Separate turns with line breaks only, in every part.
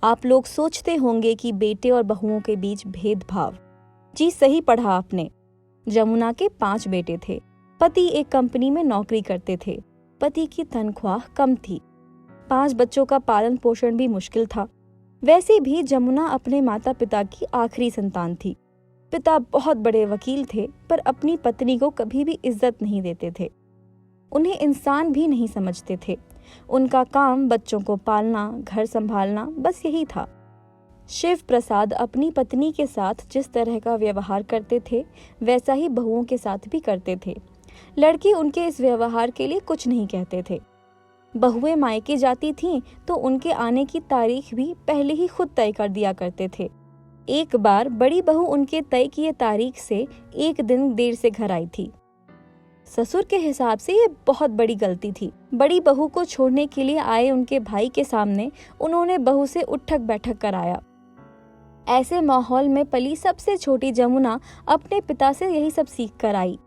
आप लोग सोचते होंगे कि बेटे और बहुओं के बीच भेदभाव। जी सही पढ़ा आपने। जमुना के 5 बेटे थे। पति एक कंपनी में नौकरी करते थे। पति की तनख्वाह कम थी। 5 बच्चों का पालन पोषण भी मुश्किल था। वैसे भी जमुना अपने माता पिता की आखिरी संतान थी। पिता बहुत बड़े वकील थे, पर अपनी पत्नी को कभी भी इज्जत नहीं देते थे। उन्हें इंसान भी नहीं समझते थे। उनका काम बच्चों को पालना, घर संभालना, बस यही था। शिव प्रसाद अपनी पत्नी के साथ जिस तरह का व्यवहार करते थे, वैसा ही बहुओं के साथ भी करते थे। लड़के उनके इस व्यवहार के लिए कुछ नहीं कहते थे। बहुएं मायके जाती थीं तो उनके आने की तारीख भी पहले ही खुद तय कर दिया करते थे। एक बार बड़ी बहू उनके तय किए तारीख से 1 दिन देर से घर आई थी। ससुर के हिसाब से ये बहुत बड़ी गलती थी। बड़ी बहू को छोड़ने के लिए आए उनके भाई के सामने उन्होंने बहू से उठक बैठक कराया। ऐसे माहौल में पली सबसे छोटी जमुना अपने पिता से यही सब सीख कर आई।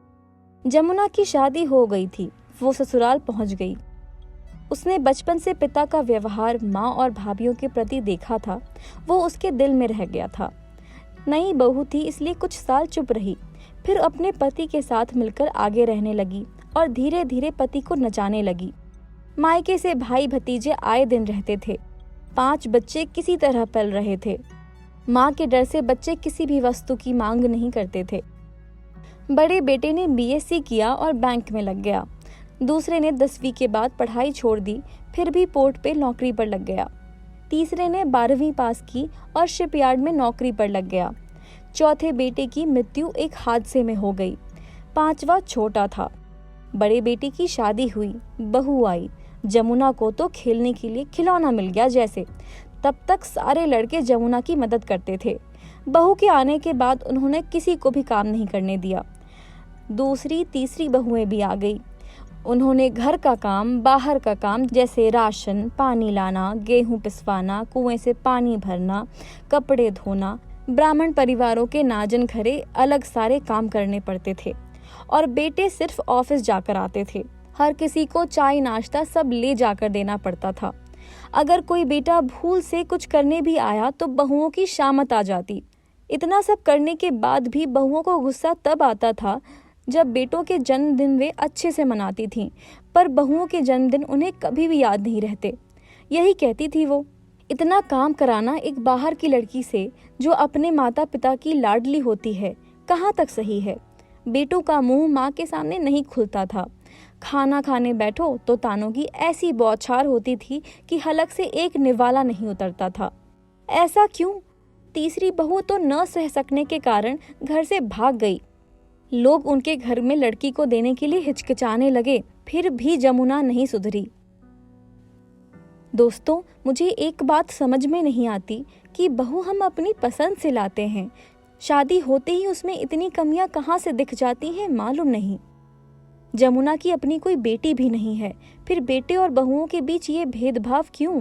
जमुना की शादी हो गई थी। वो ससुराल पहुंच गई। उसने बचपन से पिता का व्यवहार माँ और भाभीियों के प्रति देखा था। वो उसके दिल में रह गया था। नई बहू थी, इसलिए कुछ साल चुप रही। फिर अपने पति के साथ मिलकर आगे रहने लगी और धीरे धीरे पति को नचाने लगी। मायके से भाई भतीजे आए दिन रहते थे। 5 बच्चे किसी तरह पल रहे थे। माँ के डर से बच्चे किसी भी वस्तु की मांग नहीं करते थे। बड़े बेटे ने बीएससी किया और बैंक में लग गया। दूसरे ने 10वीं के बाद पढ़ाई छोड़ दी, फिर भी पोर्ट पे नौकरी पर लग गया। तीसरे ने 12वीं पास की और शिपयार्ड में नौकरी पर लग गया। चौथे बेटे की मृत्यु एक हादसे में हो गई। 5वां छोटा था। बड़े बेटे की शादी हुई, बहू आई। जमुना को तो खेलने के लिए खिलौना मिल गया जैसे। तब तक सारे लड़के जमुना की मदद करते थे। बहू के आने के बाद उन्होंने किसी को भी काम नहीं करने दिया। दूसरी तीसरी बहुएं भी आ गई। उन्होंने घर का काम, बाहर का काम जैसे राशन, पानी लाना, गेहूं पिसवाना, कुएं से पानी भरना, कपड़े धोना, ब्राह्मण परिवारों के नाजन घरे अलग सारे काम करने पड़ते थे। और बेटे सिर्फ ऑफिस जाकर आते थे। हर किसी को चाय नाश्ता सब ले जाकर देना पड़ता था। अगर कोई बेटा भूल से कुछ करने भी आया तो बहुओं की शामत आ जाती। इतना सब करने के बाद भी बहुओं को गुस्सा तब आता था जब बेटों के जन्मदिन वे अच्छे से मनाती थीं, पर बहुओं के जन्मदिन उन्हें कभी भी याद नहीं रहते। यही कहती थी वो, इतना काम कराना एक बाहर की लड़की से जो अपने माता पिता की लाडली होती है, कहाँ तक सही है। बेटों का मुंह माँ के सामने नहीं खुलता था। खाना खाने बैठो तो तानों की ऐसी बौछार होती थी कि हलक से एक निवाला नहीं उतरता था। ऐसा क्यों? तीसरी बहू तो न सह सकने के कारण घर से भाग गई। लोग उनके घर में लड़की को देने के लिए हिचकिचाने लगे, फिर भी जमुना नहीं सुधरी। दोस्तों, मुझे एक बात समझ में नहीं आती कि बहू हम अपनी पसंद से लाते हैं, शादी होते ही उसमें इतनी कमियां कहाँ से दिख जाती हैं मालूम नहीं। जमुना की अपनी कोई बेटी भी नहीं है, फिर बेटे और बहुओं के बीच ये भेदभाव क्यों?